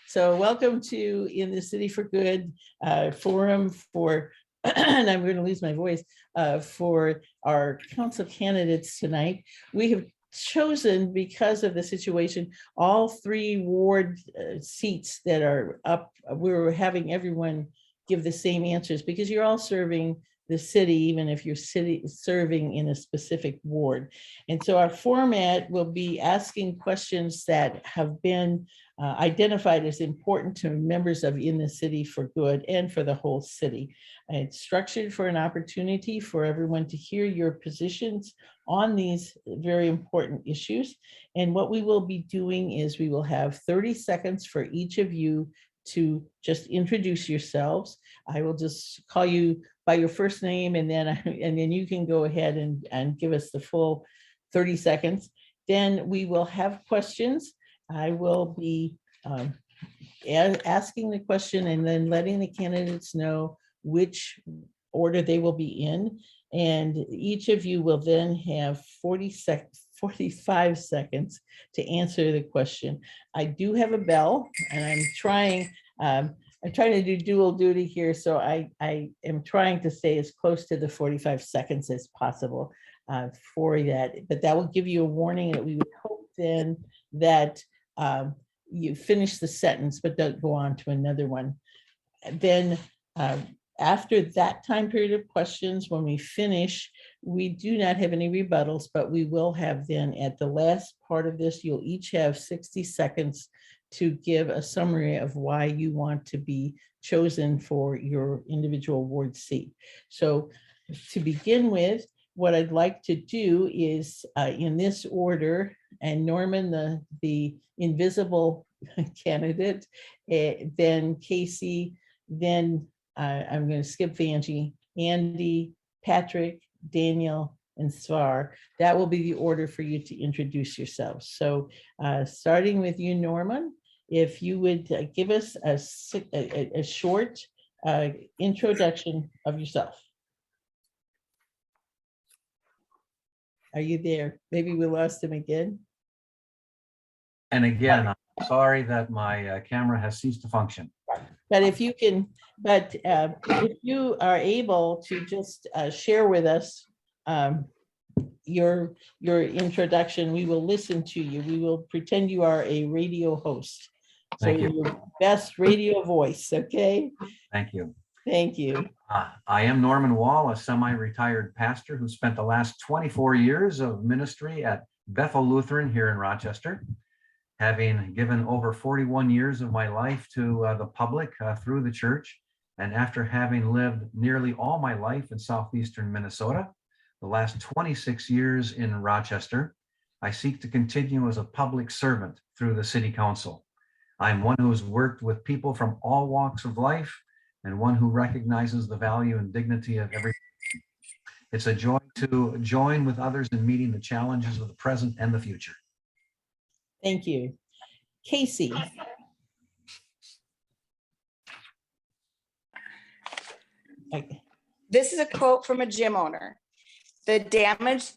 So welcome to In the City for Good forum for, and I'm going to lose my voice, for our council candidates tonight. We have chosen, because of the situation, all three ward seats that are up. We're having everyone give the same answers because you're all serving the city, even if you're serving in a specific ward. And so our format will be asking questions that have been identified as important to members of In the City for Good and for the whole city. It's structured for an opportunity for everyone to hear your positions on these very important issues. And what we will be doing is we will have 30 seconds for each of you to just introduce yourselves. I will just call you by your first name, and then you can go ahead and give us the full 30 seconds. Then we will have questions. I will be asking the question and then letting the candidates know which order they will be in. And each of you will then have 45 seconds to answer the question. I do have a bell, and I'm trying to do dual duty here. So I am trying to stay as close to the 45 seconds as possible for that. But that will give you a warning that we would hope then that you finish the sentence, but don't go on to another one. Then after that time period of questions, when we finish, we do not have any rebuttals, but we will have then at the last part of this, you'll each have 60 seconds to give a summary of why you want to be chosen for your individual ward seat. So to begin with, what I'd like to do is in this order, and Norman, the invisible candidate, then Casey, then I'm going to skip Vanjie, Andy, Patrick, Daniel, and Svar. That will be the order for you to introduce yourselves. So starting with you, Norman, if you would give us a short introduction of yourself. Are you there? Maybe we lost him again. And again, I'm sorry that my camera has ceased to function. But if you can, if you are able to just share with us your introduction, we will listen to you. We will pretend you are a radio host. So Thank you. Your best radio voice, okay? Thank you. Thank you. I am Norman Wall, a semi-retired pastor who spent the last 24 years of ministry at Bethel Lutheran here in Rochester, having given over 41 years of my life to the public through the church. And after having lived nearly all my life in southeastern Minnesota, the last 26 years in Rochester, I seek to continue as a public servant through the city council. I'm one who's worked with people from all walks of life and one who recognizes the value and dignity of every. It's a joy to join with others in meeting the challenges of the present and the future. Thank you. Casey. This is a quote from a gym owner. The damage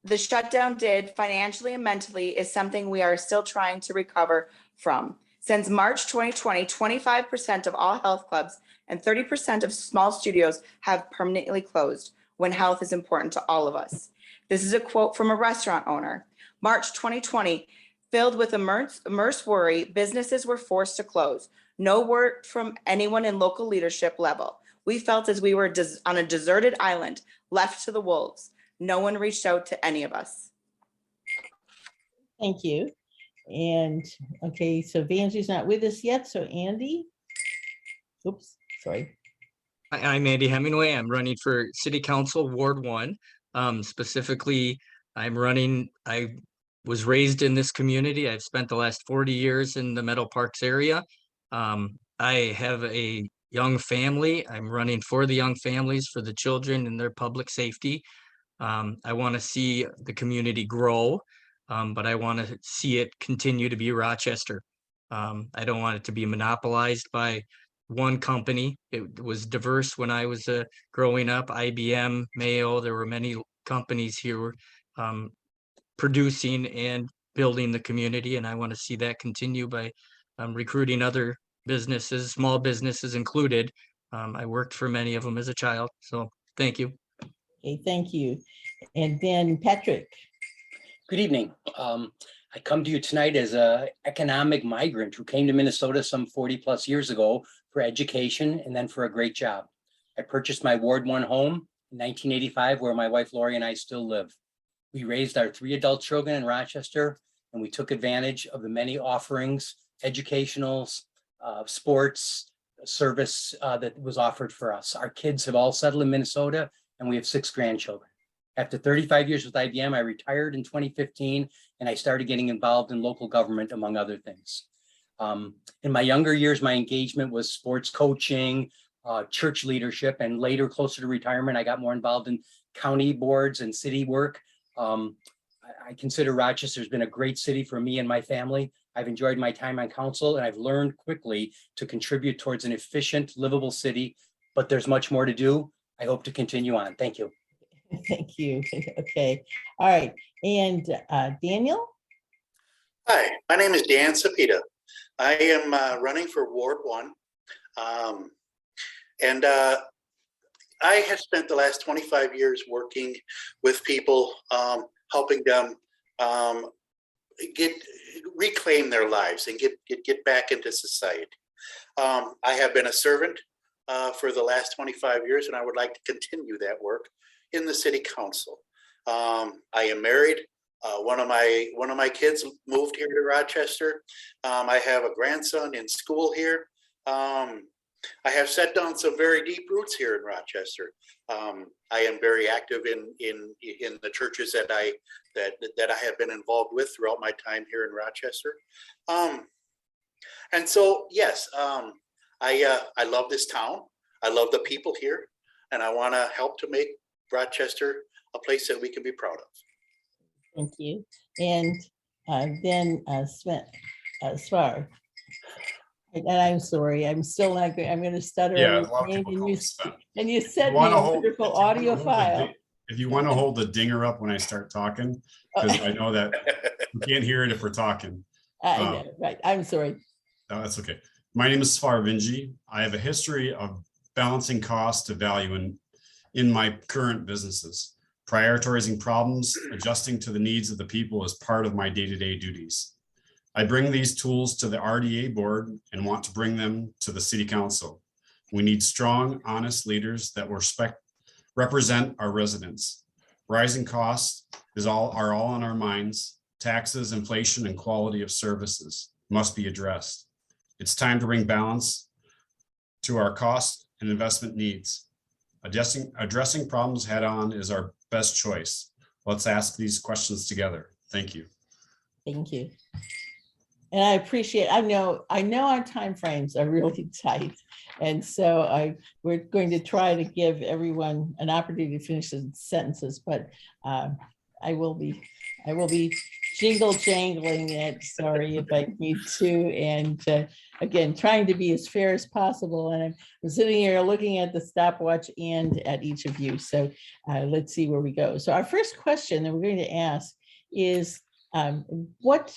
the shutdown did financially and mentally is something we are still trying to recover from. Since March 2020, 25% of all health clubs and 30% of small studios have permanently closed when health is important to all of us. This is a quote from a restaurant owner. March 2020, filled with immense worry, businesses were forced to close. No word from anyone in local leadership level. We felt as we were on a deserted island, left to the wolves. No one reached out to any of us. Thank you. And okay, so Vanjie's not with us yet. So Andy, oops, sorry. I'm Andy Hemingway. I'm running for City Council Ward 1. Specifically, I was raised in this community. I've spent the last 40 years in the Meadow Parks area. I have a young family. I'm running for the young families, for the children and their public safety. I want to see the community grow, but I want to see it continue to be Rochester. I don't want it to be monopolized by one company. It was diverse when I was growing up. IBM, Mayo, there were many companies here producing and building the community, and I want to see that continue by recruiting other businesses, small businesses included. I worked for many of them as a child. So thank you. Okay, thank you. And then Patrick. Good evening. I come to you tonight as an economic migrant who came to Minnesota some 40 plus years ago for education and then for a great job. I purchased my Ward 1 home in 1985, where my wife Lori and I still live. We raised our 3 adult children in Rochester, and we took advantage of the many offerings, educational, sports, service that was offered for us. Our kids have all settled in Minnesota, and we have 6 grandchildren. After 35 years with IBM, I retired in 2015, and I started getting involved in local government, among other things. In my younger years, my engagement was sports coaching, church leadership, and later, closer to retirement, I got more involved in county boards and city work. I consider Rochester has been a great city for me and my family. I've enjoyed my time on council, and I've learned quickly to contribute towards an efficient, livable city, but there's much more to do. I hope to continue on. Thank you. Thank you. Okay. All right. And Daniel? Hi, my name is Dan Sapita. I am running for Ward 1. And I have spent the last 25 years working with people, helping them reclaim their lives and get back into society. I have been a servant for the last 25 years, and I would like to continue that work in the city council. I am married. One of my kids moved here to Rochester. I have a grandson in school here. I have set down some very deep roots here in Rochester. I am very active in the churches that I have been involved with throughout my time here in Rochester. And so, yes, I love this town. I love the people here, and I want to help to make Rochester a place that we can be proud of. Thank you. And then Svar. And I'm sorry, I'm still not good. I'm going to stutter. Yeah, on a lot of your people name, call and it stutter. you sent me a Wanna wonderful if you wanna audio hold the file. If you want to hold the dinger up when I start talking, because I know that you can't hear it if we're talking. I know, right. I'm sorry. No, that's okay. My name is Svar Vinji. I have a history of balancing cost to value in my current businesses. Prioritizing problems, adjusting to the needs of the people is part of my day-to-day duties. I bring these tools to the RDA board and want to bring them to the city council. We need strong, honest leaders that will represent our residents. Rising costs are all on our minds. Taxes, inflation, and quality of services must be addressed. It's time to bring balance to our cost and investment needs. Addressing problems head on is our best choice. Let's ask these questions together. Thank you. Thank you. And I appreciate, I know our timeframes are really tight. And so we're going to try to give everyone an opportunity to finish the sentences, but I will be jingle jangling it. Sorry if I need to. And again, trying to be as fair as possible. And I'm sitting here looking at the stopwatch and at each of you. So let's see where we go. So our first question that we're going to ask is what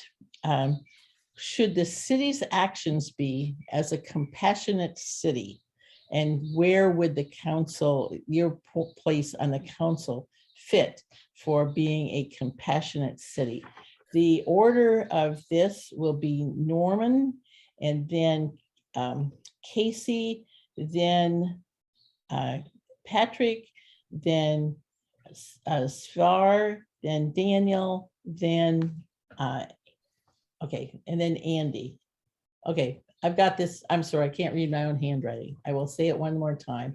should the city's actions be as a compassionate city? And where would the council, your place on the council, fit for being a compassionate city? The order of this will be Norman, and then Casey, then Patrick, then Svar, then Daniel, then okay, and then Andy. Okay, I've got this. I'm sorry, I can't read my own handwriting. I will say it one more time.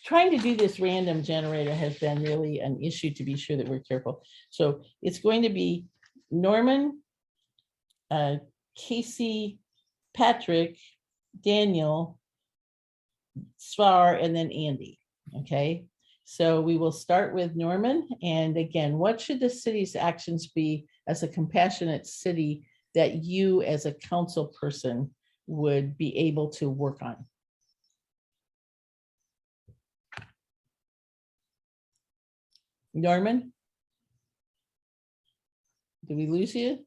Trying to do this random generator has been really an issue, to be sure that we're careful. So it's going to be Norman, Casey, Patrick, Daniel, Svar, and then Andy. Okay, so we will start with Norman. And again, what should the city's actions be as a compassionate city that you as a council person would be able to work on? Norman? Did we lose you?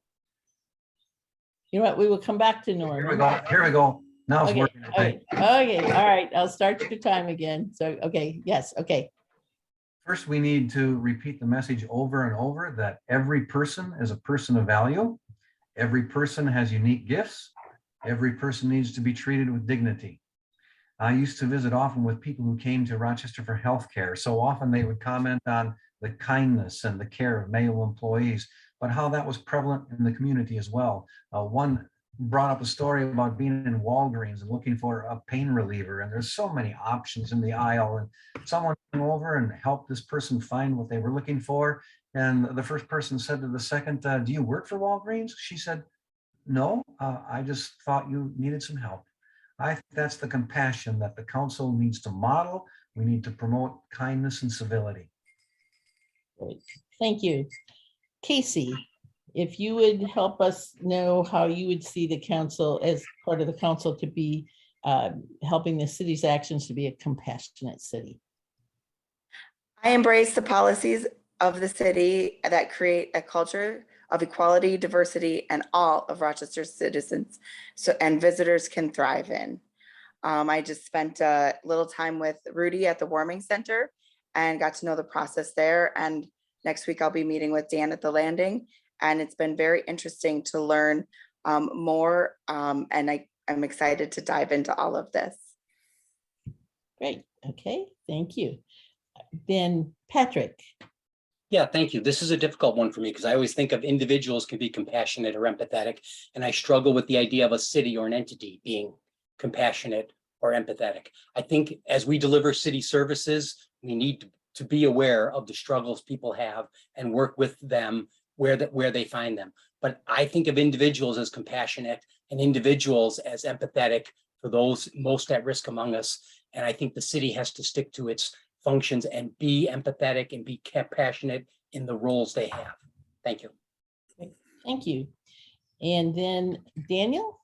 You know what? We will come back to Here we Norman. go. Here we go. Now it's Okay, working. I think. okay, all right. I'll start your time again. So, okay, yes, okay. First, we need to repeat the message over and over that every person is a person of value. Every person has unique gifts. Every person needs to be treated with dignity. I used to visit often with people who came to Rochester for healthcare. So often they would comment on the kindness and the care of Mayo employees, but how that was prevalent in the community as well. One brought up a story about being in Walgreens and looking for a pain reliever, and there's so many options in the aisle, and someone came over and helped this person find what they were looking for. And the first person said to the second, do you work for Walgreens? She said, no, I just thought you needed some help. I think that's the compassion that the council needs to model. We need to promote kindness and civility. Great. Thank you. Casey, if you would help us know how you would see the council as part of the council to be helping the city's actions to be a compassionate city. I embrace the policies of the city that create a culture of equality, diversity, and all of Rochester's citizens and visitors can thrive in. I just spent a little time with Rudy at the warming center and got to know the process there. And next week I'll be meeting with Dan at the landing. And it's been very interesting to learn more. And I'm excited to dive into all of this. Great. Okay. Thank you. Then Patrick. Yeah, thank you. This is a difficult one for me because I always think of individuals can be compassionate or empathetic, and I struggle with the idea of a city or an entity being compassionate or empathetic. I think as we deliver city services, we need to be aware of the struggles people have and work with them where they find them. But I think of individuals as compassionate and individuals as empathetic for those most at risk among us. And I think the city has to stick to its functions and be empathetic and be compassionate in the roles they have. Thank you. Thank you. And then Daniel,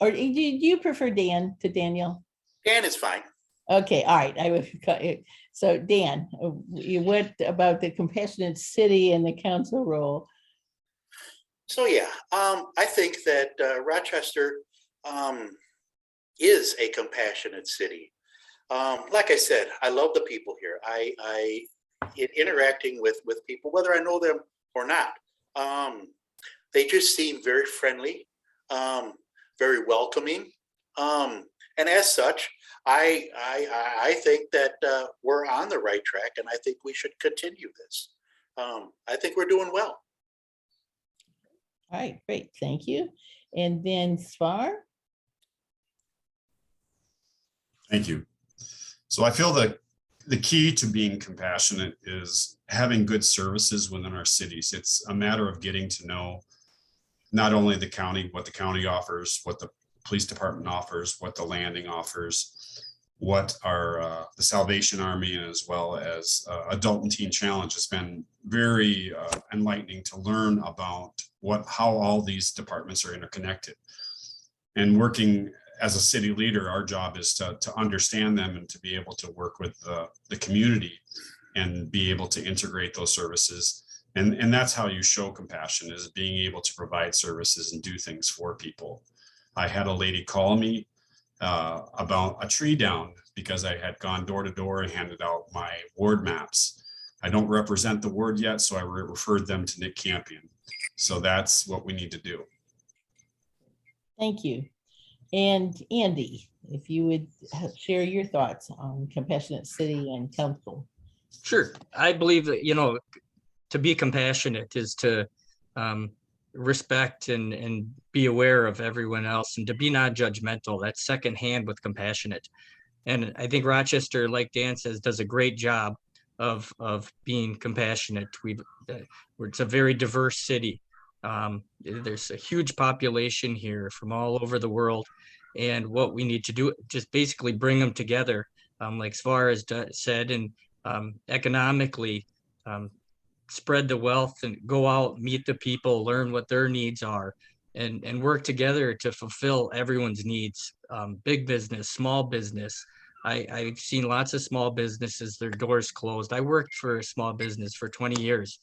or do you prefer Dan to Daniel? Dan is fine. Okay, all right. I would. So Dan, what about the compassionate city and the council role? So yeah, I think that Rochester is a compassionate city. Like I said, I love the people here. In interacting with people, whether I know them or not, they just seem very friendly, very welcoming, and as such, I think that we're on the right track, and I think we should continue this. I think we're doing well. All right, great, thank you. And then Svar. Thank you. So I feel that the key to being compassionate is having good services within our cities. It's a matter of getting to know not only the county, what the county offers, what the police department offers, what the landing offers, what our the Salvation Army, as well as Adult and Teen Challenge. Has been very enlightening to learn about how all these departments are interconnected. And working as a city leader, our job is to understand them and to be able to work with the community and be able to integrate those services. And that's how you show compassion, is being able to provide services and do things for people. I had a lady call me about a tree down because I had gone door to door and handed out my ward maps. I don't represent the ward yet, so I referred them to Nick Campion. So that's what we need to do. Thank you. And Andy, if you would share your thoughts on compassionate city and council. Sure. I believe that, to be compassionate is to respect and be aware of everyone else, and to be non-judgmental. That's secondhand with compassionate. And I think Rochester, like Dan says, does a great job of being compassionate. It's a very diverse city. There's a huge population here from all over the world. And what we need to do, just basically bring them together, like Svar has said, and economically spread the wealth and go out, meet the people, learn what their needs are, and work together to fulfill everyone's needs. Big business, small business. I've seen lots of small businesses, their doors closed. I worked for a small business for 20 years.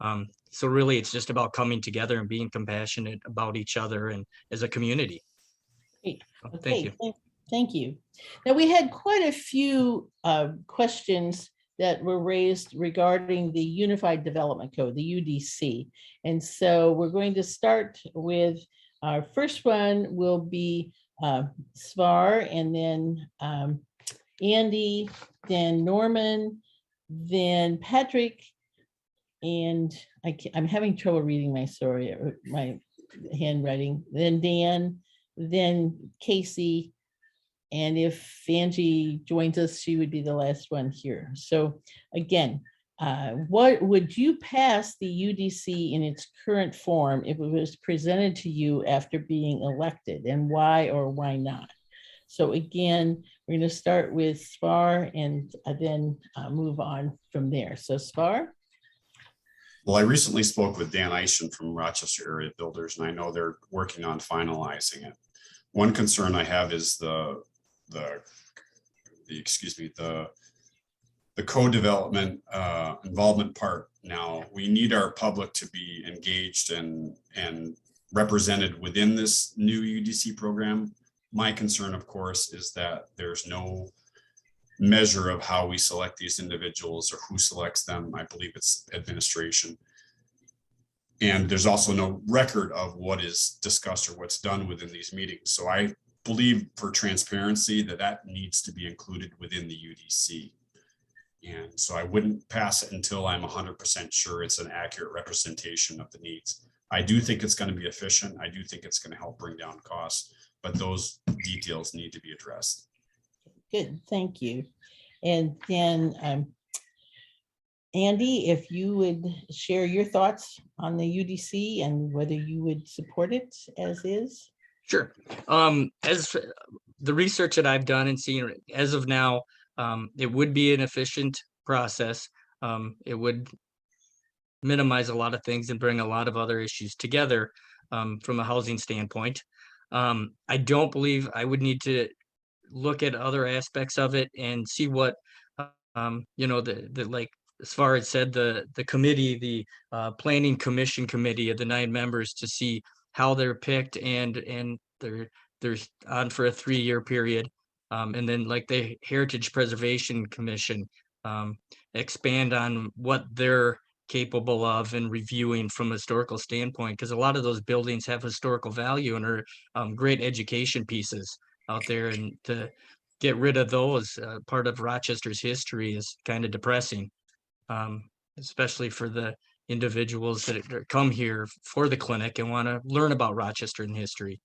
So really, it's just about coming together and being compassionate about each other and as a community. Great. Thank Okay, you. thank you. Now, we had quite a few questions that were raised regarding the Unified Development Code, the UDC. And so we're going to start with our first one will be Svar, and then Andy, then Norman, then Patrick, and I'm having trouble reading my story, my handwriting, then Dan, then Casey, and if Angie joins us, she would be the last one here. So again, what would you pass the UDC in its current form if it was presented to you after being elected, and why or why not? So again, we're going to start with Spar and then move on from there. So Spar. Well, I recently spoke with Dan Eischen from Rochester Area Builders, and I know they're working on finalizing it. One concern I have is the co-development involvement part. Now, we need our public to be engaged and represented within this new UDC program. My concern, of course, is that there's no measure of how we select these individuals or who selects them. I believe it's administration. And there's also no record of what is discussed or what's done within these meetings. So I believe for transparency that needs to be included within the UDC. And so I wouldn't pass it until I'm 100% sure it's an accurate representation of the needs. I do think it's going to be efficient. I do think it's going to help bring down costs, but those details need to be addressed. Good, thank you. And then Andy, if you would share your thoughts on the UDC and whether you would support it as is. Sure. As the research that I've done and seen as of now, it would be an efficient process. It would minimize a lot of things and bring a lot of other issues together from a housing standpoint. I don't believe I would need to look at other aspects of it and see what, like, as far as said, the committee, the planning commission committee of the 9 members to see how they're picked and they're on for a 3-year period. And then like the Heritage Preservation Commission, expand on what they're capable of and reviewing from a historical standpoint, because a lot of those buildings have historical value and are great education pieces out there, and to get rid of those part of Rochester's history is kind of depressing, especially for the individuals that come here for the clinic and want to learn about Rochester and history.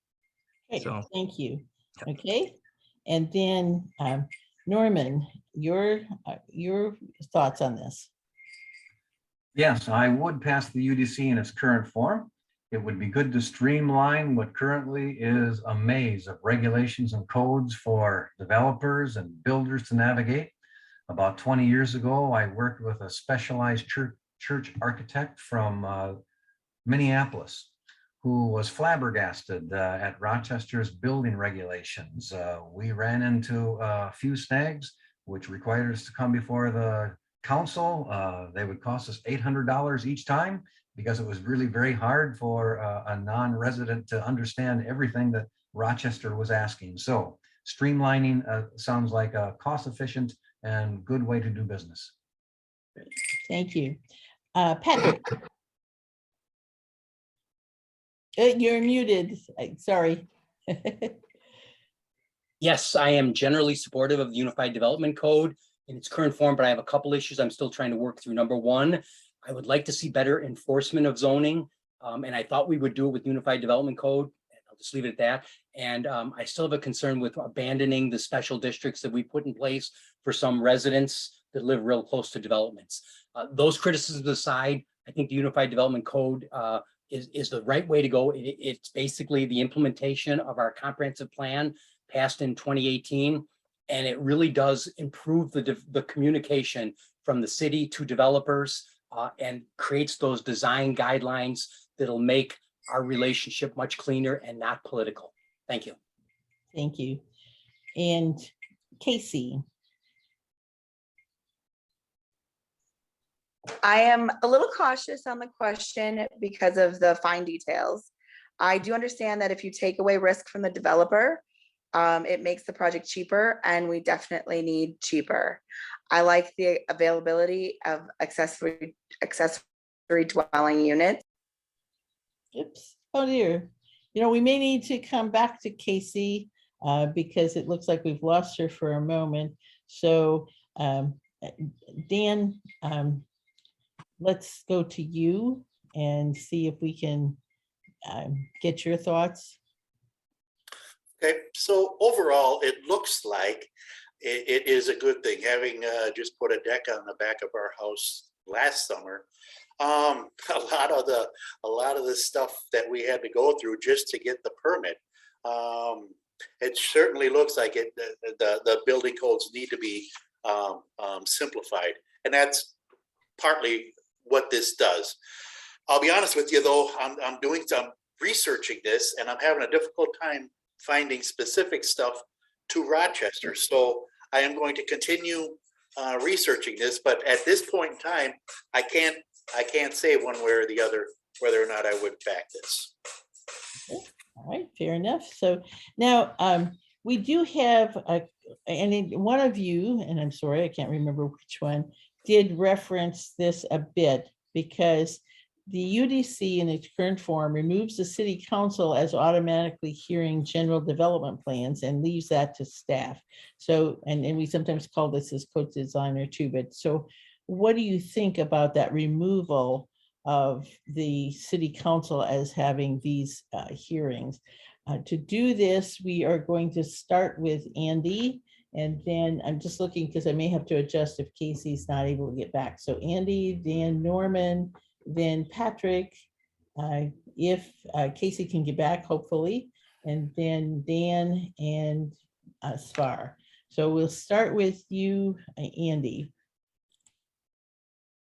Great, So thank you. Okay, and then Norman, your thoughts on this? Yes, I would pass the UDC in its current form. It would be good to streamline what currently is a maze of regulations and codes for developers and builders to navigate. About 20 years ago, I worked with a specialized church architect from Minneapolis who was flabbergasted at Rochester's building regulations. We ran into a few snags, which required us to come before the council. They would cost us $800 each time because it was really very hard for a non-resident to understand everything that Rochester was asking. So streamlining sounds like a cost-efficient and good way to do business. Thank you. Patrick. You're muted. Sorry. Yes, I am generally supportive of the Unified Development Code in its current form, but I have a couple issues I'm still trying to work through. Number one, I would like to see better enforcement of zoning. And I thought we would do it with Unified Development Code. I'll just leave it at that. And I still have a concern with abandoning the special districts that we put in place for some residents that live real close to developments. Those criticisms aside, I think the Unified Development Code is the right way to go. It's basically the implementation of our comprehensive plan passed in 2018. And it really does improve the communication from the city to developers and creates those design guidelines that'll make our relationship much cleaner and not political. Thank you. Thank you. And Casey. I am a little cautious on the question because of the fine details. I do understand that if you take away risk from the developer, it makes the project cheaper, and we definitely need cheaper. I like the availability of accessory dwelling units. Oops, oh dear. You know, we may need to come back to Casey because it looks like we've lost her for a moment. So Dan, let's go to you and see if we can get your thoughts. Okay, so overall, it looks like it is a good thing, having just put a deck on the back of our house last summer. A lot of the stuff that we had to go through just to get the permit. It certainly looks like the building codes need to be simplified, and that's partly what this does. I'll be honest with you though, I'm doing some researching this, and I'm having a difficult time finding specific stuff to Rochester. So I am going to continue researching this, but at this point in time, I can't say one way or the other whether or not I would back this. All right, fair enough. So now we do have one of you, and I'm sorry, I can't remember which one, did reference this a bit, because the UDC in its current form removes the city council as automatically hearing general development plans and leaves that to staff. So, and we sometimes call this as co-designer too, but so what do you think about that removal of the city council as having these hearings? To do this, we are going to start with Andy, and then I'm just looking because I may have to adjust if Casey's not able to get back. So Andy, then Norman, then Patrick, if Casey can get back, hopefully, and then Dan and Svar. So we'll start with you, Andy.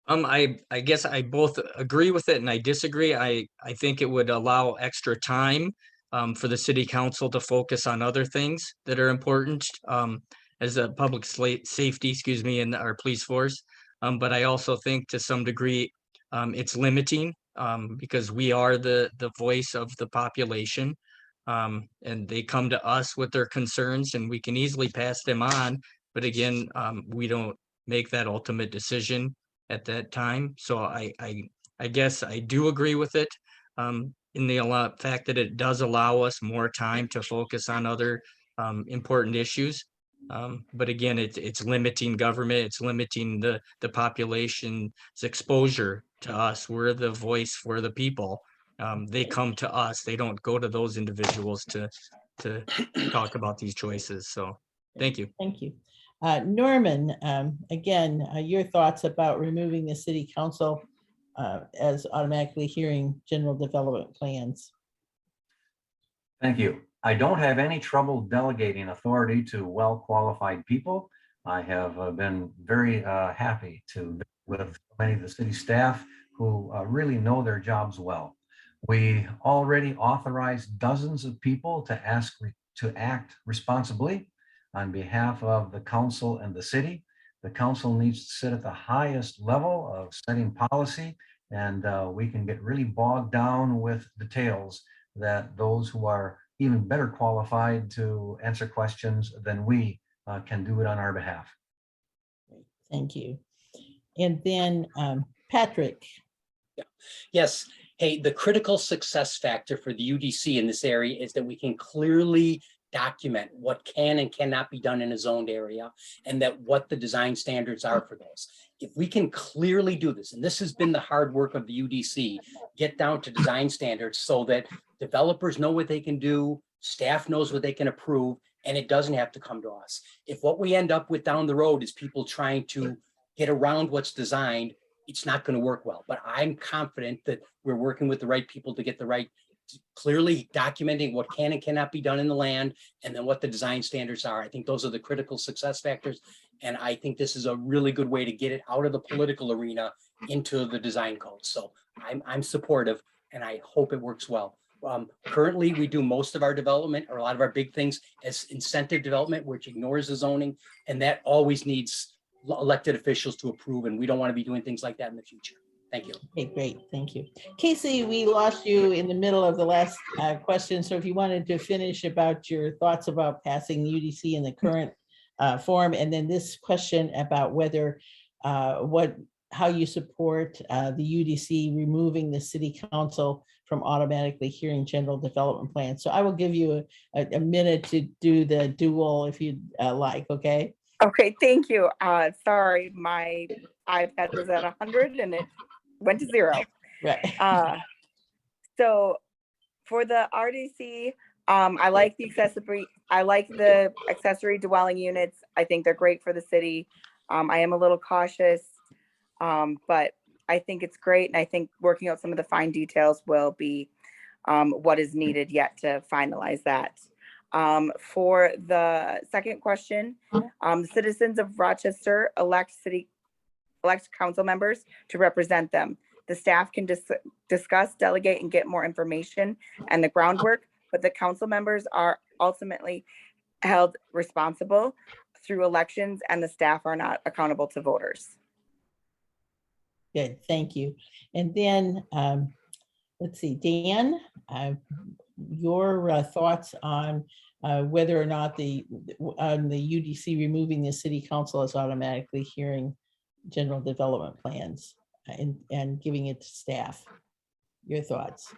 I guess I both agree with it and I disagree. I think it would allow extra time for the city council to focus on other things that are important as a public safety, excuse me, and our police force. But I also think to some degree it's limiting because we are the voice of the population, and they come to us with their concerns and we can easily pass them on. But again, we don't make that ultimate decision at that time. So I guess I do agree with it in the fact that it does allow us more time to focus on other important issues. But again, it's limiting government, it's limiting the population's exposure to us. We're the voice for the people. They come to us, they don't go to those individuals to talk about these choices. So thank you. Thank you. Norman, again, your thoughts about removing the city council as automatically hearing general development plans. Thank you. I don't have any trouble delegating authority to well-qualified people. I have been very happy with many of the city staff who really know their jobs well. We already authorized dozens of people to act responsibly on behalf of the council and the city. The council needs to sit at the highest level of setting policy, and we can get really bogged down with details that those who are even better qualified to answer questions than we can do it on our behalf. Thank you. And then Patrick. Yeah. Yes. Hey, the critical success factor for the UDC in this area is that we can clearly document what can and cannot be done in a zoned area, and that what the design standards are for those. If we can clearly do this, and this has been the hard work of the UDC, get down to design standards so that developers know what they can do, staff knows what they can approve, and it doesn't have to come to us. If what we end up with down the road is people trying to get around what's designed, it's not going to work well. But I'm confident that we're working with the right people to get the right, clearly documenting what can and cannot be done in the land, and then what the design standards are. I think those are the critical success factors. And I think this is a really good way to get it out of the political arena into the design code. So I'm supportive, and I hope it works well. Currently, we do most of our development, or a lot of our big things, as incentive development, which ignores the zoning, and that always needs elected officials to approve, and we don't want to be doing things like that in the future. Thank you. Okay, great, thank you. Casey, we lost you in the middle of the last question, so if you wanted to finish about your thoughts about passing UDC in the current form, and then this question about whether how you support the UDC removing the city council from automatically hearing general development plans. So I will give you a minute to do the dual if you'd like, okay? Okay, thank you. Sorry, my iPad was at 100 and it went to 0. Right. So for the RDC, I like the accessory dwelling units. I think they're great for the city. I am a little cautious, but I think it's great. And I think working out some of the fine details will be what is needed yet to finalize that. For the second question, the citizens of Rochester elect council members to represent them. The staff can discuss, delegate, and get more information and the groundwork, but the council members are ultimately held responsible through elections, and the staff are not accountable to voters. Good, thank you. And then, let's see, Dan, your thoughts on whether or not the UDC removing the city council is automatically hearing general development plans and giving it to staff. Your thoughts?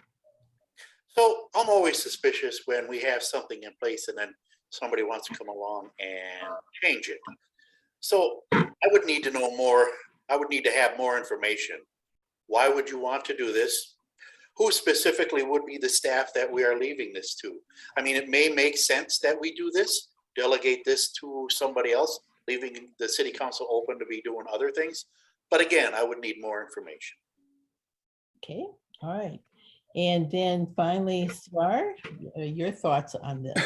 So I'm always suspicious when we have something in place and then somebody wants to come along and change it. So I would need to know more. I would need to have more information. Why would you want to do this? Who specifically would be the staff that we are leaving this to? I mean, it may make sense that we do this, delegate this to somebody else, leaving the city council open to be doing other things. But again, I would need more information. Okay, all right. And then finally, Swar, your thoughts on this?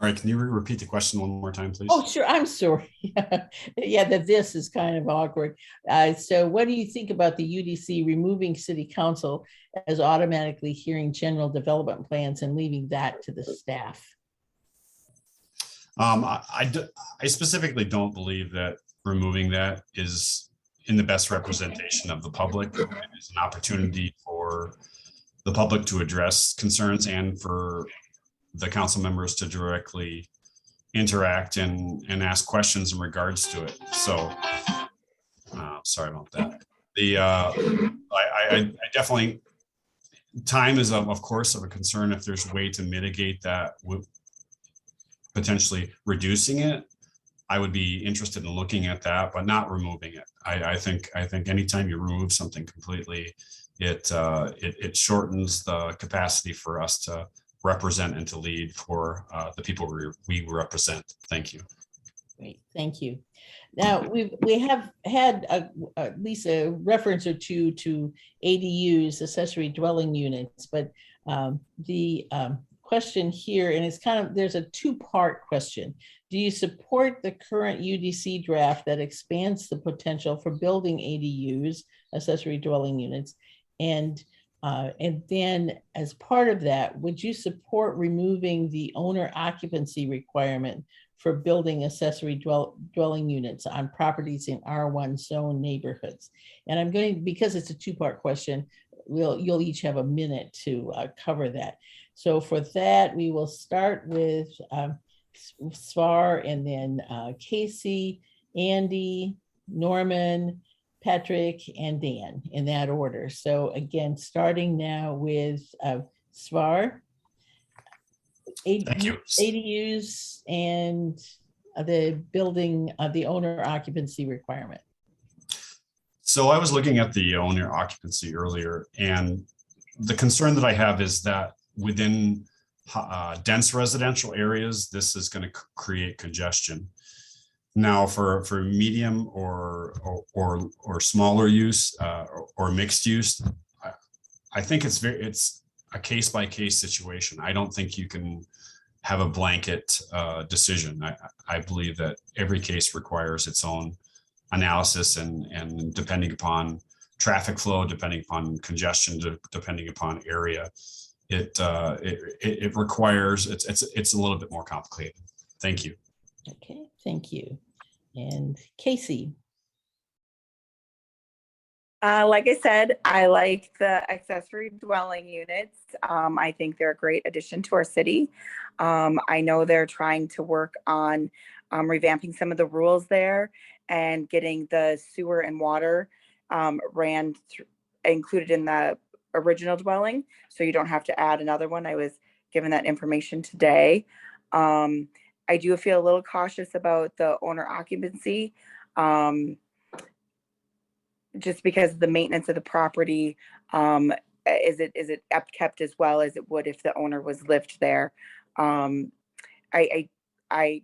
All right, can you repeat the question one more time, please? Oh, sure, I'm sorry. Yeah, this is kind of awkward. So what do you think about the UDC removing city council as automatically hearing general development plans and leaving that to the staff? I specifically don't believe that removing that is in the best representation of the public. It's an opportunity for the public to address concerns and for the council members to directly interact and ask questions in regards to it. So sorry about that. I definitely, time is of course of a concern if there's a way to mitigate that with potentially reducing it. I would be interested in looking at that, but not removing it. I think anytime you remove something completely, it shortens the capacity for us to represent and to lead for the people we represent. Thank you. Great, thank you. Now, we have had at least a reference or two to ADUs, accessory dwelling units, but the question here, and it's kind of, there's a two-part question. Do you support the current UDC draft that expands the potential for building ADUs, accessory dwelling units? And then as part of that, would you support removing the owner occupancy requirement for building accessory dwelling units on properties in R1 zone neighborhoods? And I'm going, because it's a two-part question, you'll each have a minute to cover that. So for that, we will start with Svar, and then Casey, Andy, Norman, Patrick, and Dan, in that order. So again, starting now with Svar. Thank you. ADUs and the building of the owner occupancy requirement. So I was looking at the owner occupancy earlier, and the concern that I have is that within dense residential areas, this is going to create congestion. Now, for medium or smaller use or mixed use, I think it's a case-by-case situation. I don't think you can have a blanket decision. I believe that every case requires its own analysis, and depending upon traffic flow, depending upon congestion, depending upon area, it requires, it's a little bit more complicated. Thank you. Okay, thank you. And Casey, Like I said, I like the accessory dwelling units. I think they're a great addition to our city. I know they're trying to work on revamping some of the rules there and getting the sewer and water included in the original dwelling, so you don't have to add another one. I was given that information today. I do feel a little cautious about the owner occupancy. Just because of the maintenance of the property, is it kept as well as it would if the owner was lived there? Um, I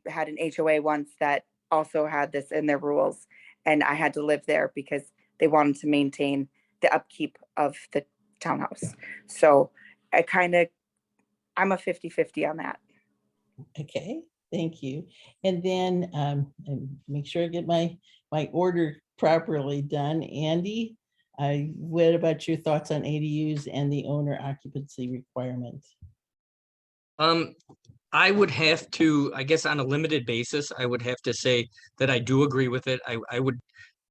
had an HOA once that also had this in their rules, and I had to live there because they wanted to maintain the upkeep of the townhouse. So I'm a 50-50 on that. okay, thank you. And then and make sure I get my order properly done. Andy, what about your thoughts on ADUs and the owner occupancy requirement? I would have to, I guess on a limited basis, I would have to say that I do agree with it. I would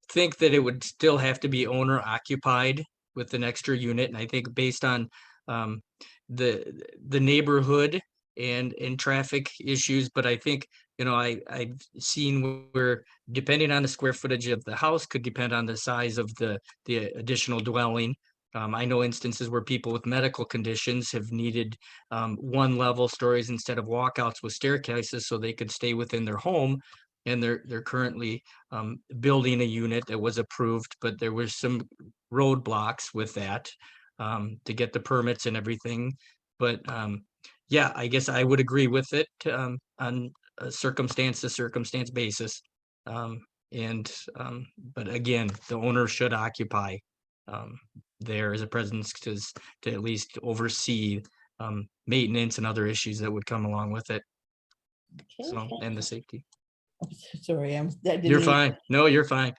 think that it would still have to be owner occupied with an extra unit. And I think based on um, the neighborhood and traffic issues, but I think, I've seen where depending on the square footage of the house could depend on the size of the additional dwelling. I know instances where people with medical conditions have needed one level stories instead of walkouts with staircases so they could stay within their home. And they're currently building a unit that was approved, but there was some roadblocks with that to get the permits and everything. But yeah, I guess I would agree with it on a circumstance to circumstance basis. And but again, the owner should occupy there as a presence to at least oversee maintenance and other issues that would come along with it. Okay, So, and the safety. I'm so sorry, I didn't You're mean fine. No, you're fine.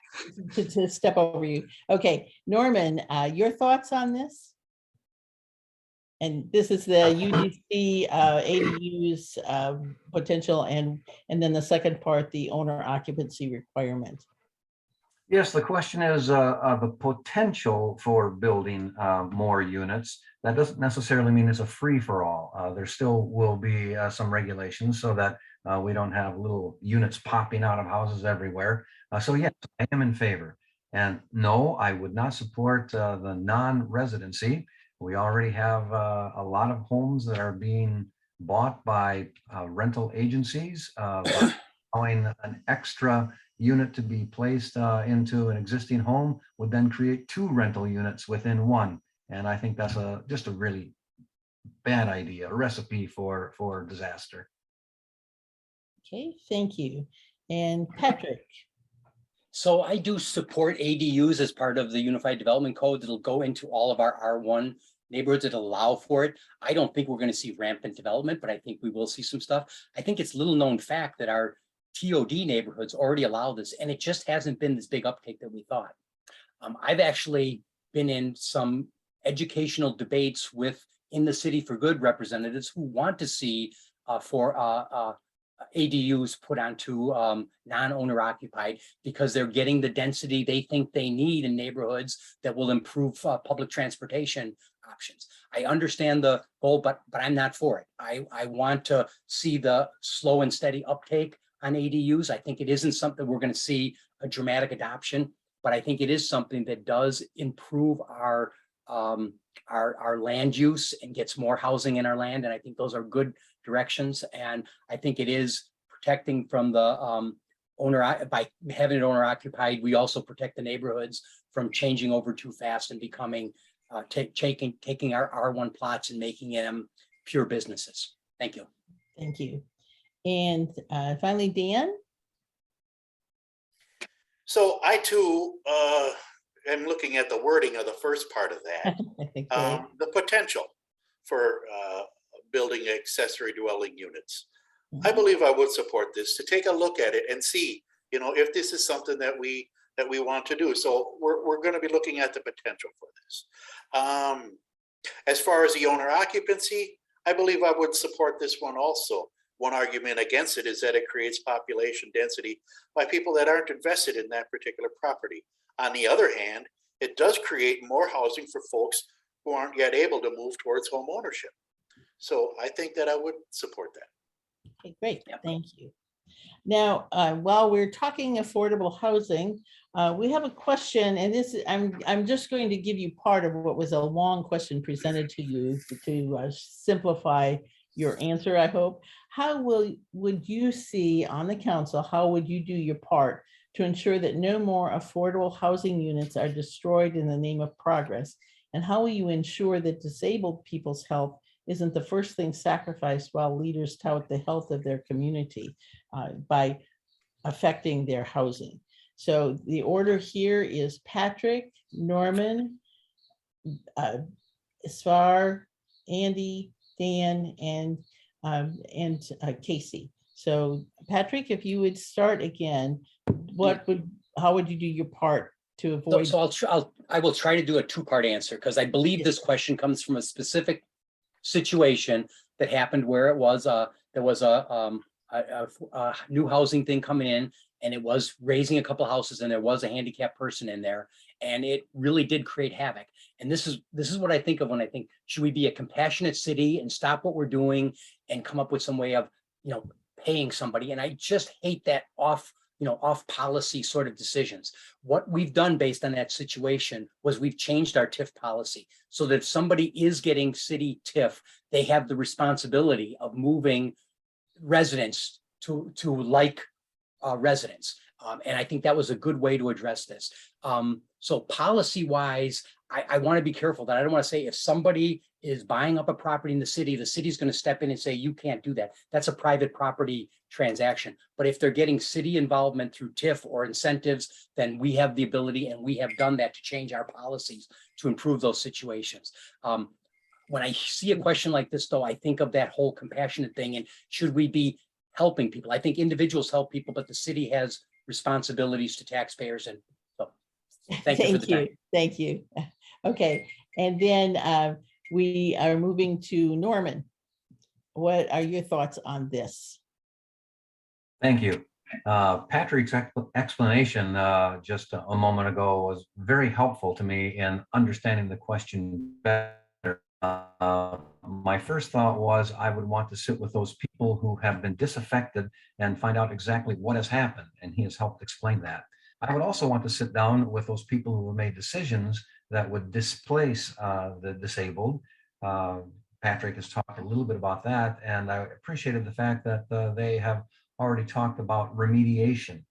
to step over you. Okay, Norman, your thoughts on this? And this is the UDC ADUs potential, and then the second part, the owner occupancy requirement. Yes, the question is the potential for building more units. That doesn't necessarily mean it's a free for all. There still will be some regulations so that we don't have little units popping out of houses everywhere. So yes, I am in favor. And no, I would not support the non-residency. We already have a lot of homes that are being bought by rental agencies, by allowing an extra unit to be placed into an existing home would then create 2 rental units within one. And I think that's just a really bad idea, a recipe for disaster. Okay, thank you. And Patrick, So I do support ADUs as part of the Unified Development Code that'll go into all of our R1 neighborhoods that allow for it. I don't think we're going to see rampant development, but I think we will see some stuff. I think it's little known fact that our TOD neighborhoods already allow this, and it just hasn't been this big uptake that we thought. I've actually been in some educational debates with in the City for Good representatives who want to see ADUs put onto non-owner occupied because they're getting the density they think they need in neighborhoods that will improve public transportation options. I understand the goal, but I'm not for it. I want to see the slow and steady uptake on ADUs. I think it isn't something we're going to see a dramatic adoption, but I think it is something that does improve our land use and gets more housing in our land. And I think those are good directions. And I think it is protecting from the owner, by having it owner occupied, we also protect the neighborhoods from changing over too fast and becoming, taking our R1 plots and making them pure businesses. Thank you. thank you. And finally, Dan. So I too am looking at the wording of the first part of that, Okay. the potential for building accessory dwelling units. I believe I would support this, to take a look at it and see, if this is something that we want to do. So we're going to be looking at the potential for this. As far as the owner occupancy, I believe I would support this one also. One argument against it is that it creates population density by people that aren't invested in that particular property. On the other hand, it does create more housing for folks who aren't yet able to move towards home ownership. So I think that I would support that. Okay, great, Yep. thank you. Now, while we're talking affordable housing, we have a question, and this, I'm just going to give you part of what was a long question presented to you to simplify your answer, I hope. How would you see on the council, how would you do your part to ensure that no more affordable housing units are destroyed in the name of progress? And how will you ensure that disabled people's health isn't the first thing sacrificed while leaders tout the health of their community by affecting their housing? So the order here is Patrick, Norman, Svar, Andy, Dan, and Casey. So Patrick, if you would start again, how would you do your part to avoid? So I will try to do a two-part answer, because I believe this question comes from a specific situation that happened where it was there was a new housing thing coming in, and it was raising a couple of houses, and there was a handicapped person in there, and it really did create havoc. And this is what I think of when I think, should we be a compassionate city and stop what we're doing and come up with some way of, paying somebody? And I just hate that off policy sort of decisions. What we've done based on that situation was we've changed our TIF policy so that if somebody is getting city TIF, they have the responsibility of moving residents to like residents. And I think that was a good way to address this. So policy wise, I want to be careful that I don't want to say if somebody is buying up a property in the city's going to step in and say, you can't do that. That's a private property transaction. But if they're getting city involvement through TIF or incentives, then we have the ability, and we have done that to change our policies to improve those situations. When I see a question like this, though, I think of that whole compassionate thing, and should we be helping people? I think individuals help people, but the city has responsibilities to taxpayers. And so thank you for the time. Thank you. Okay, and then we are moving to Norman. What are your thoughts on this? Thank you. Patrick's explanation just a moment ago was very helpful to me in understanding the question better. My first thought was I would want to sit with those people who have been disaffected and find out exactly what has happened, and he has helped explain that. I would also want to sit down with those people who have made decisions that would displace the disabled. Patrick has talked a little bit about that, and I appreciated the fact that they have already talked about remediation.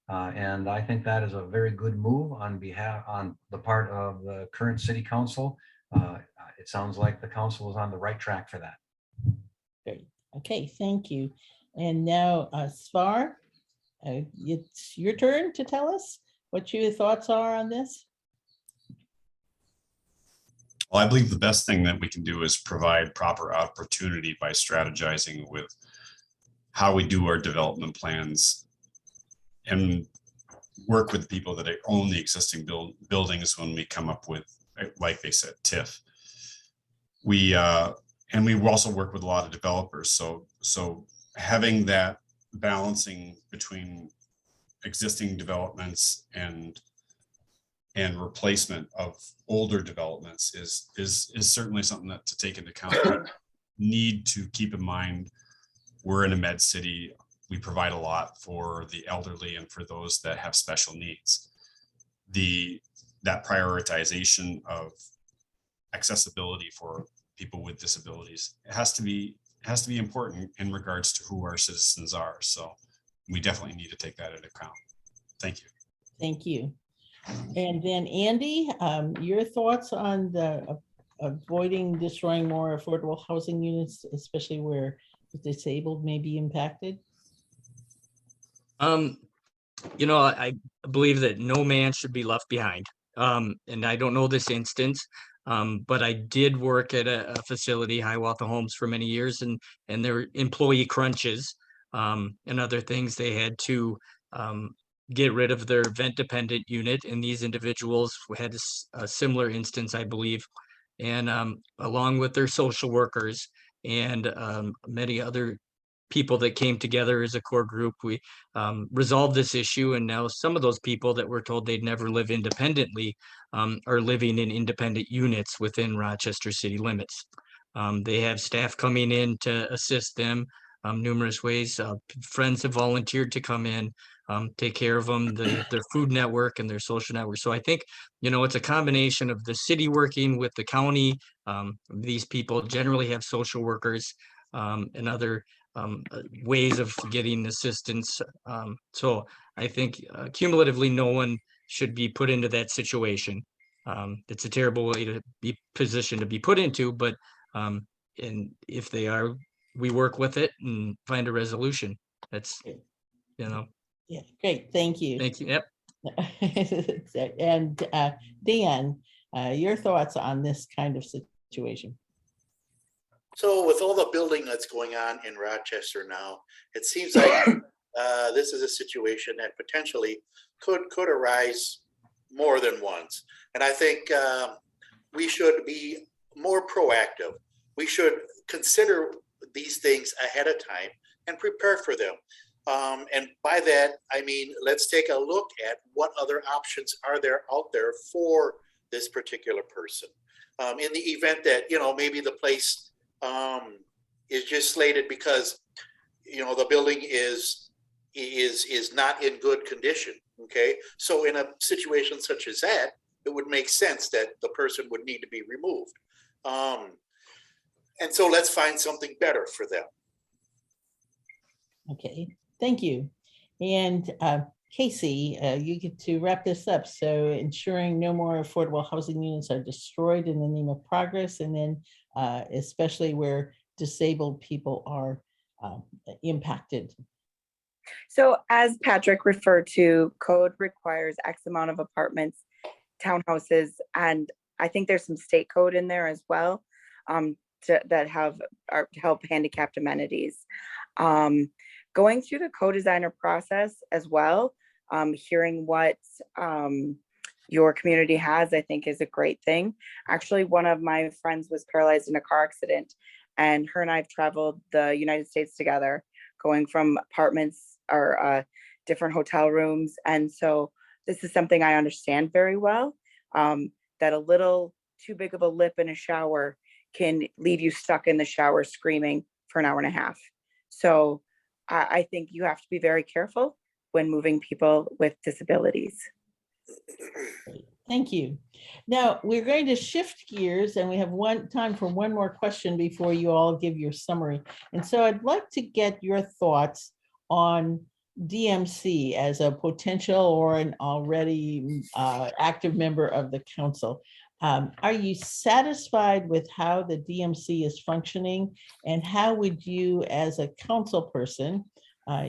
And I think that is a very good move on the part of the current city council. It sounds like the council is on the right track for that. Great. Okay, thank you. And now, Svar, it's your turn to tell us what your thoughts are on this. Well, I believe the best thing that we can do is provide proper opportunity by strategizing with how we do our development plans and work with people that own the existing buildings when we come up with, like they said, TIF. We also work with a lot of developers. So having that balancing between existing developments and replacement of older developments is certainly something that to take into account. We need to keep in mind we're in a med city. We provide a lot for the elderly and for those that have special needs. That prioritization of accessibility for people with disabilities has to be important in regards to who our citizens are. So we definitely need to take that into account. Thank you. Thank you. And then Andy, your thoughts on the avoiding destroying more affordable housing units, especially where the disabled may be impacted? I believe that no man should be left behind. And I don't know this instance, but I did work at a facility, Hiawatha Homes, for many years, and their employee crunches and other things, they had to get rid of their vent dependent unit, and these individuals had a similar instance, I believe, and along with their social workers and many other people that came together as a core group. We resolved this issue, and now some of those people that were told they'd never live independently are living in independent units within Rochester city limits. They have staff coming in to assist them numerous ways. Friends have volunteered to come in, take care of them, their food network and their social network. So I think, it's a combination of the city working with the county. These people generally have social workers and other ways of getting assistance. So I think cumulatively, no one should be put into that situation. It's a terrible way to be positioned to be put into, but and if they are, we work with it and find a resolution. That's, Yeah, great, thank you. thank you. Yep. And Dan, your thoughts on this kind of situation? So with all the building that's going on in Rochester now, it seems like this is a situation that potentially could arise more than once. And I think we should be more proactive. We should consider these things ahead of time and prepare for them. And by that, I mean, let's take a look at what other options are there out there for this particular person. In the event that, maybe the place is just slated because, the building is not in good condition. Okay. So in a situation such as that, it would make sense that the person would need to be removed. And so let's find something better for them. Okay, thank you. And Casey, you get to wrap this up. So ensuring no more affordable housing units are destroyed in the name of progress, and then especially where disabled people are impacted. So as Patrick referred to, code requires X amount of apartments, townhouses, and I think there's some state code in there as well that help handicapped amenities. Going through the co-designer process as well, hearing what your community has, I think is a great thing. Actually, one of my friends was paralyzed in a car accident, and her and I've traveled the United States together, going from apartments or different hotel rooms. And so this is something I understand very well, that a little too big of a lip in a shower can leave you stuck in the shower screaming for an hour and a half. So I think you have to be very careful when moving people with disabilities. Thank you. Now we're going to shift gears, and we have time for one more question before you all give your summary. And so I'd like to get your thoughts on DMC as a potential or an already active member of the council. Are you satisfied with how the DMC is functioning, and how would you, as a council person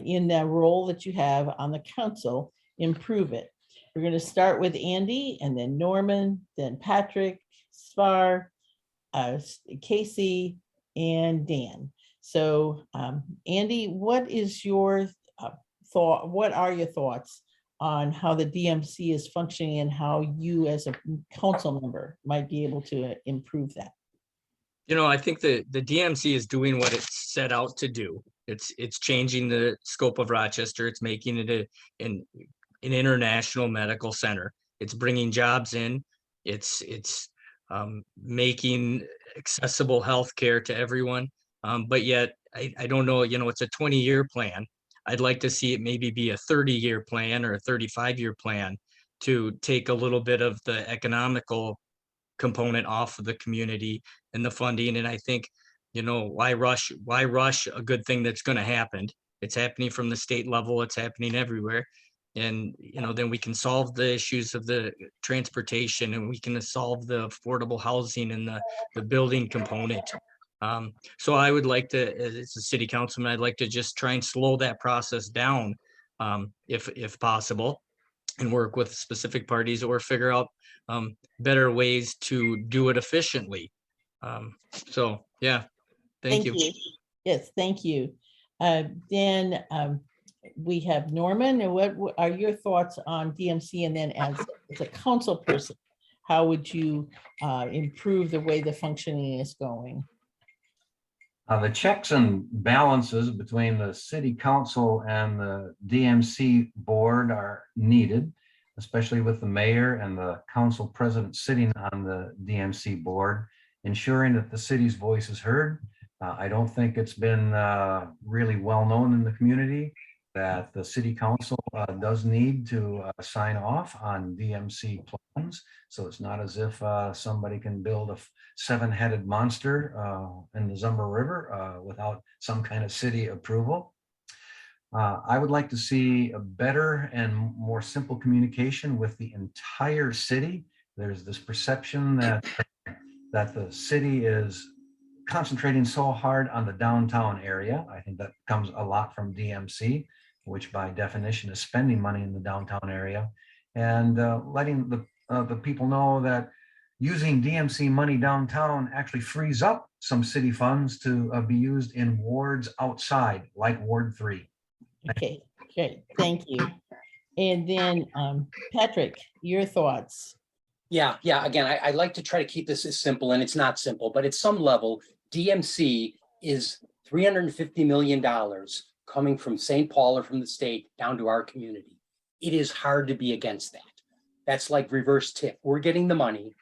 in the role that you have on the council, improve it? We're going to start with Andy, and then Norman, then Patrick, Svar, Casey, and Dan. So Andy, what is your thought? What are your thoughts on how the DMC is functioning and how you as a council member might be able to improve that? I think the DMC is doing what it's set out to do. It's changing the scope of Rochester. It's making it an international medical center. It's bringing jobs in. It's making accessible healthcare to everyone. But yet, I don't know, it's a 20-year plan. I'd like to see it maybe be a 30-year plan or a 35-year plan to take a little bit of the economical component off of the community and the funding. And I think, why rush a good thing that's going to happen? It's happening from the state level. It's happening everywhere. And, then we can solve the issues of the transportation, and we can solve the affordable housing and the building component. So I would like to, as a city councilman, I'd like to just try and slow that process down, if possible, and work with specific parties or figure out better ways to do it efficiently. So, yeah, thank you. Yes, thank you. Then we have Norman, and what are your thoughts on DMC? And then as a council person, how would you improve the way the functioning is going? The checks and balances between the city council and the DMC board are needed, especially with the mayor and the council president sitting on the DMC board, ensuring that the city's voice is heard. I don't think it's been really well known in the community that the city council does need to sign off on DMC plans. So it's not as if somebody can build a seven-headed monster in the Zumber River without some kind of city approval. I would like to see a better and more simple communication with the entire city. There's this perception that the city is concentrating so hard on the downtown area. I think that comes a lot from DMC, which by definition is spending money in the downtown area, and letting the people know that using DMC money downtown actually frees up some city funds to be used in wards outside, like Ward 3. Okay, great, thank you. And then Patrick, your thoughts? Yeah, again, I like to try to keep this as simple, and it's not simple, but at some level, DMC is $350 million coming from St. Paul or from the state down to our community. It is hard to be against that. That's like reverse tip. We're getting the money,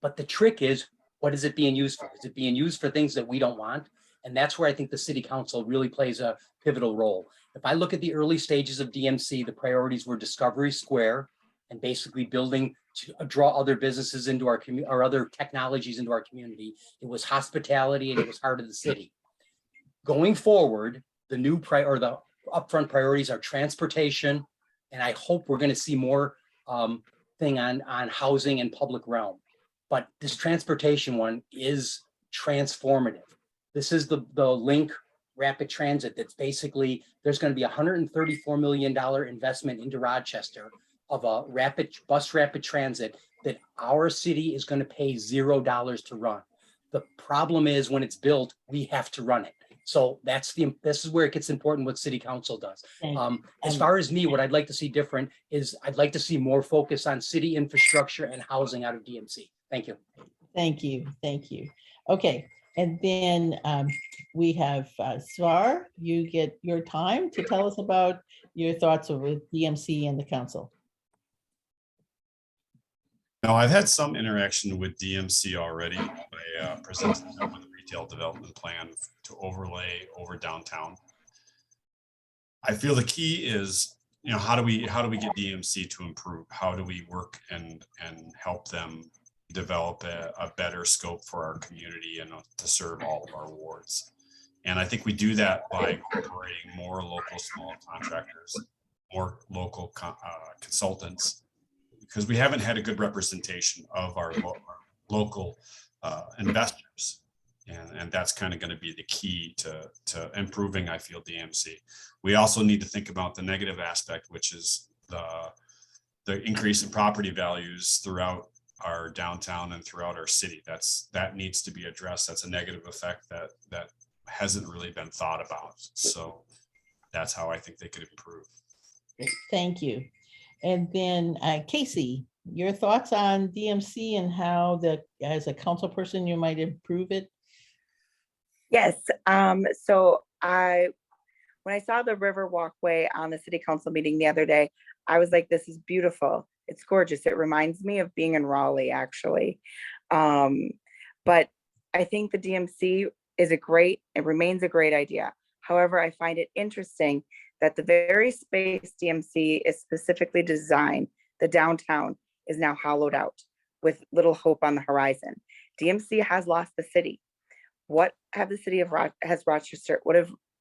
but the trick is, what is it being used for? Is it being used for things that we don't want? And that's where I think the city council really plays a pivotal role. If I look at the early stages of DMC, the priorities were Discovery Square and basically building to draw other businesses into our community or other technologies into our community. It was hospitality and it was heart of the city. Going forward, the new the upfront priorities are transportation, and I hope we're going to see more thing on housing and public realm. But this transportation one is transformative. This is the link rapid transit that's basically, there's going to be $134 million investment into Rochester of a rapid transit that our city is going to pay $0 to run. The problem is when it's built, we have to run it. So this is where it gets important what city council does. As far as me, what I'd like to see different is I'd like to see more focus on city infrastructure and housing out of DMC. Thank you. Thank you, thank you. Okay, and then we have Svar, you get your time to tell us about your thoughts with DMC and the council. Now, I've had some interaction with DMC already. I presented them with a retail development plan to overlay over downtown. I feel the key is, how do we get DMC to improve? How do we work and help them develop a better scope for our community and to serve all of our wards? And I think we do that by incorporating more local small contractors, more local consultants, because we haven't had a good representation of our local investors. And that's kind of going to be the key to improving, I feel, DMC. We also need to think about the negative aspect, which is the increase in property values throughout our downtown and throughout our city. That needs to be addressed. That's a negative effect that hasn't really been thought about. So that's how I think they could improve. Thank you. And then Casey, your thoughts on DMC and how as a council person, you might improve it? Yes. So when I saw the river walkway on the city council meeting the other day, I was like, this is beautiful. It's gorgeous. It reminds me of being in Raleigh, actually. But I think the DMC it remains a great idea. However, I find it interesting that the very space DMC is specifically designed, the downtown, is now hollowed out with little hope on the horizon. DMC has lost the city. What have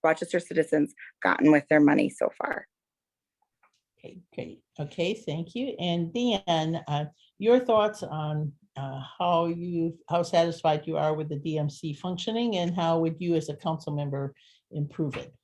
Rochester citizens gotten with their money so far? Okay, great. Okay, thank you. And then your thoughts on how satisfied you are with the DMC functioning, and how would you as a council member improve it?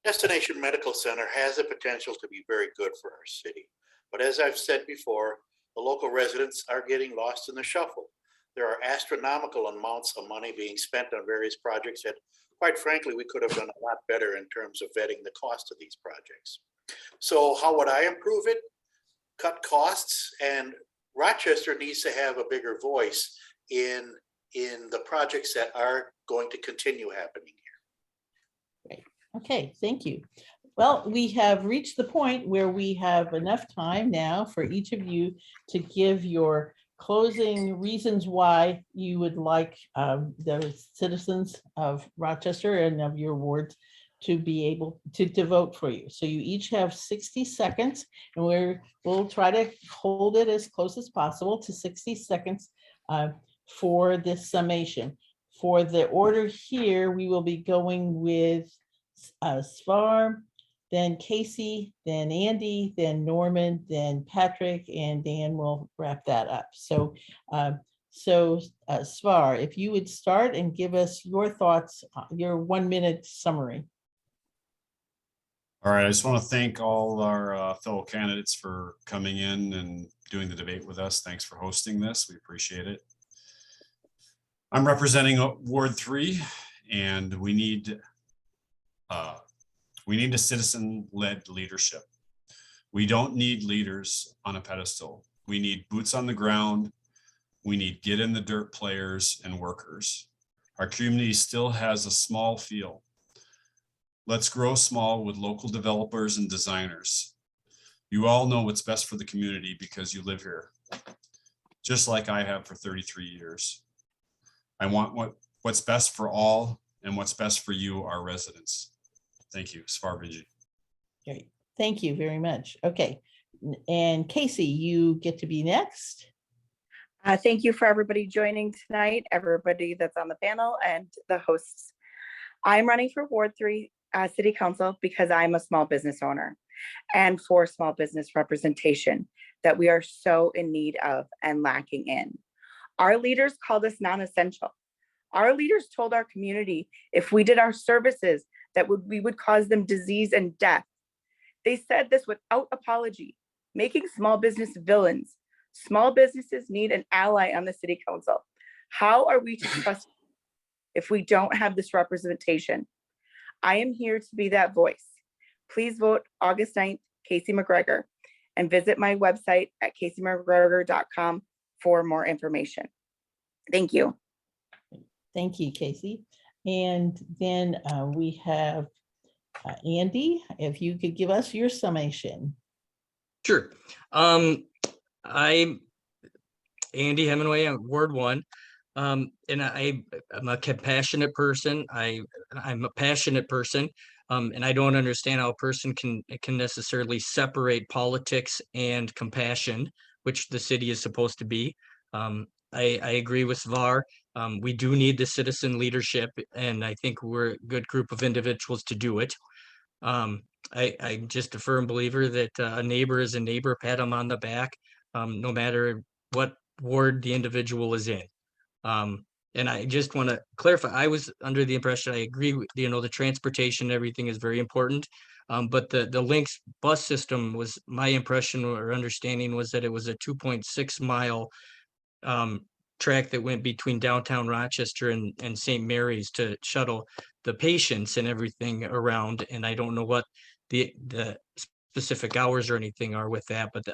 Destination Medical Center has the potential to be very good for our city. But as I've said before, the local residents are getting lost in the shuffle. There are astronomical amounts of money being spent on various projects that, quite frankly, we could have done a lot better in terms of vetting the cost of these projects. So how would I improve it? Cut costs, and Rochester needs to have a bigger voice in in the projects that are going to continue happening here. Okay, thank you. Well, we have reached the point where we have enough time now for each of you to give your closing reasons why you would like the citizens of Rochester and of your wards to be able to vote for you. So you each have 60 seconds, and we'll try to hold it as close as possible to 60 seconds for this summation. For the order here, we will be going with Svar, then Casey, then Andy, then Norman, then Patrick, and Dan will wrap that up. So, Svar, if you would start and give us your thoughts, your 1 minute summary. All right, I just want to thank all our fellow candidates for coming in and doing the debate with us. Thanks for hosting this. We appreciate it. I'm representing Ward 3, and we need a citizen-led leadership. We don't need leaders on a pedestal. We need boots on the ground. We need get in the dirt players and workers. Our community still has a small feel. Let's grow small with local developers and designers. You all know what's best for the community because you live here, just like I have for 33 years. I want what's best for all and what's best for you, our residents. Thank you, Svarvinji. Great, thank you very much. Okay, and Casey, you get to be next. Thank you for everybody joining tonight, everybody that's on the panel and the hosts. I'm running for Ward 3 City Council because I'm a small business owner and for small business representation that we are so in need of and lacking in. Our leaders called us non-essential. Our leaders told our community if we did our services that we would cause them disease and death. They said this without apology, making small business villains. Small businesses need an ally on the city council. How are we to trust if we don't have this representation? I am here to be that voice. Please vote August 9th, Casey McGregor, and visit my website at caseymcgregor.com for more information. Thank you. Thank you, Casey. And then we have Andy, if you could give us your summation. Sure. I'm Andy Hemingway, I'm Ward 1. And I'm a compassionate person. I'm a passionate person. And I don't understand how a person can necessarily separate politics and compassion, which the city is supposed to be. I agree with Svar. We do need the citizen leadership, and I think we're a good group of individuals to do it. I'm just a firm believer that a neighbor is a neighbor, pat them on the back, no matter what ward the individual is in. And I just want to clarify, I was under the impression, I agree with, the transportation, everything is very important. But the Lynx bus system was, my impression or understanding was that it was a 2.6 mile track that went between downtown Rochester and St. Mary's to shuttle the patients and everything around. And I don't know what the specific hours or anything are with that, but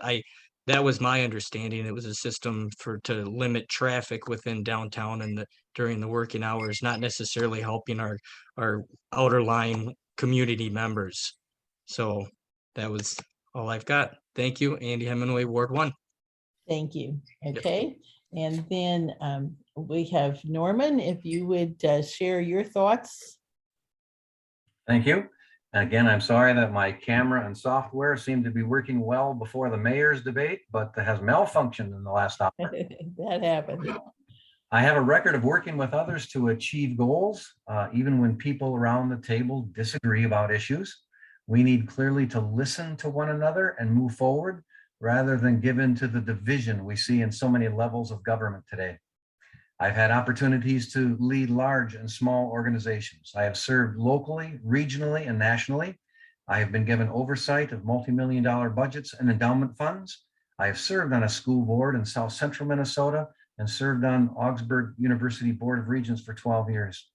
that was my understanding. It was a system to limit traffic within downtown and during the working hours, not necessarily helping our outer line community members. So that was all I've got. Thank you, Andy Hemingway, Ward 1. Thank you. Okay. And then we have Norman, if you would share your thoughts. Thank you. Again, I'm sorry that my camera and software seem to be working well before the mayor's debate, but that has malfunctioned in the last hour. That happened. I have a record of working with others to achieve goals, even when people around the table disagree about issues. We need clearly to listen to one another and move forward rather than give in to the division we see in so many levels of government today. I've had opportunities to lead large and small organizations. I have served locally, regionally, and nationally. I have been given oversight of multi-million-dollar budgets and endowment funds. I have served on a school board in South Central Minnesota and served on Augsburg University Board of Regents for 12 years.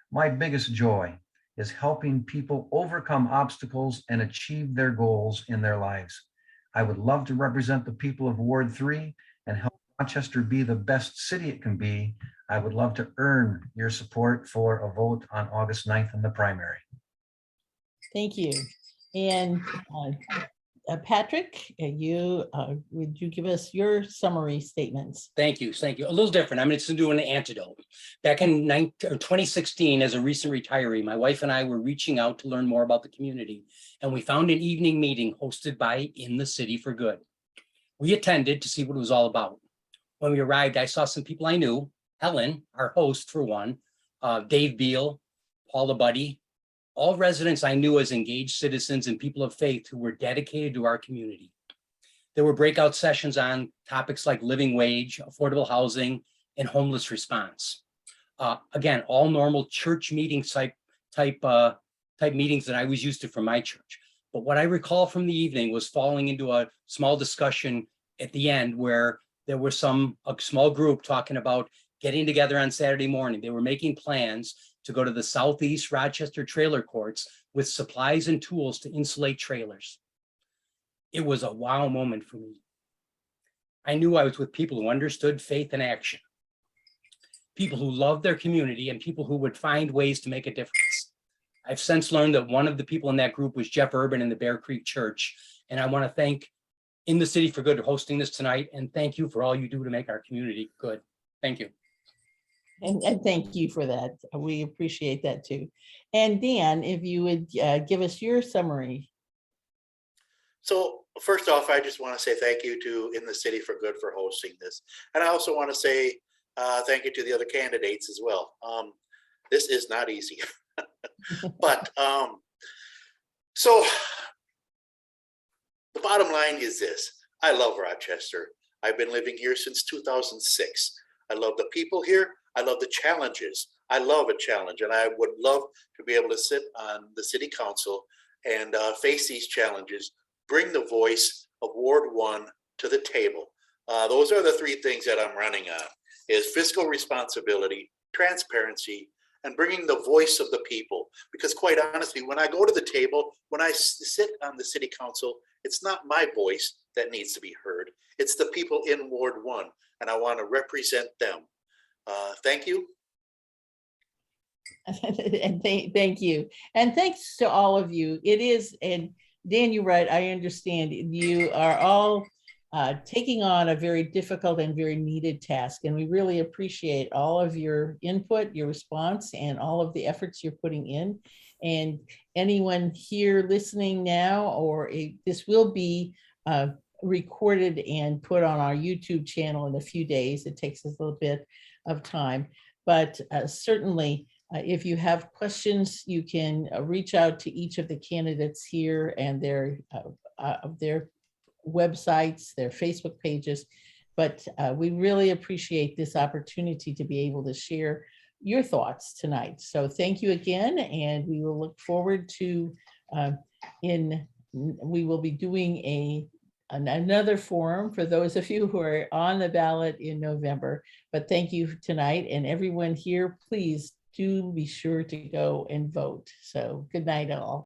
My biggest joy is helping people overcome obstacles and achieve their goals in their lives. I would love to represent the people of Ward 3 and help Rochester be the best city it can be. I would love to earn your support for a vote on August 9th in the primary. Thank you. And Patrick, would you give us your summary statements? Thank you. Thank you. A little different. I'm just doing an antidote. Back in 2016, as a recent retiree, my wife and I were reaching out to learn more about the community, and we found an evening meeting hosted by In the City for Good. We attended to see what it was all about. When we arrived, I saw some people I knew, Helen, our host for one, Dave Beal, Paula Buddy, all residents I knew as engaged citizens and people of faith who were dedicated to our community. There were breakout sessions on topics like living wage, affordable housing, and homeless response. Again, all normal church meeting type meetings that I was used to from my church. But what I recall from the evening was falling into a small discussion at the end where there was a small group talking about getting together on Saturday morning. They were making plans to go to the Southeast Rochester trailer courts with supplies and tools to insulate trailers. It was a wow moment for me. I knew I was with people who understood faith and action, people who loved their community, and people who would find ways to make a difference. I've since learned that one of the people in that group was Jeff Urban in the Bear Creek Church, and I want to thank In the City for Good for hosting this tonight, and thank you for all you do to make our community good. Thank you. And thank you for that. We appreciate that too. And Dan, if you would give us your summary. So first off, I just want to say thank you to In the City for Good for hosting this. And I also want to say thank you to the other candidates as well. This is not easy. But so the bottom line is this. I love Rochester. I've been living here since 2006. I love the people here. I love the challenges. I love a challenge, and I would love to be able to sit on the city council and face these challenges, bring the voice of Ward 1 to the table. Those are the three things that I'm running on, is fiscal responsibility, transparency, and bringing the voice of the people. Because quite honestly, when I go to the table, when I sit on the city council, it's not my voice that needs to be heard. It's the people in Ward 1, and I want to represent them. Thank you. And thank you. And thanks to all of you. It is, and Dan, you're right. I understand you are all taking on a very difficult and very needed task. And we really appreciate all of your input, your response, and all of the efforts you're putting in. And anyone here listening now, or this will be recorded and put on our YouTube channel in a few days. It takes us a little bit of time, but certainly if you have questions, you can reach out to each of the candidates here and their websites, their Facebook pages. But we really appreciate this opportunity to be able to share your thoughts tonight. So thank you again, and we will look forward to we will be doing another forum for those of you who are on the ballot in November. But thank you tonight, and everyone here, please do be sure to go and vote. So good night all.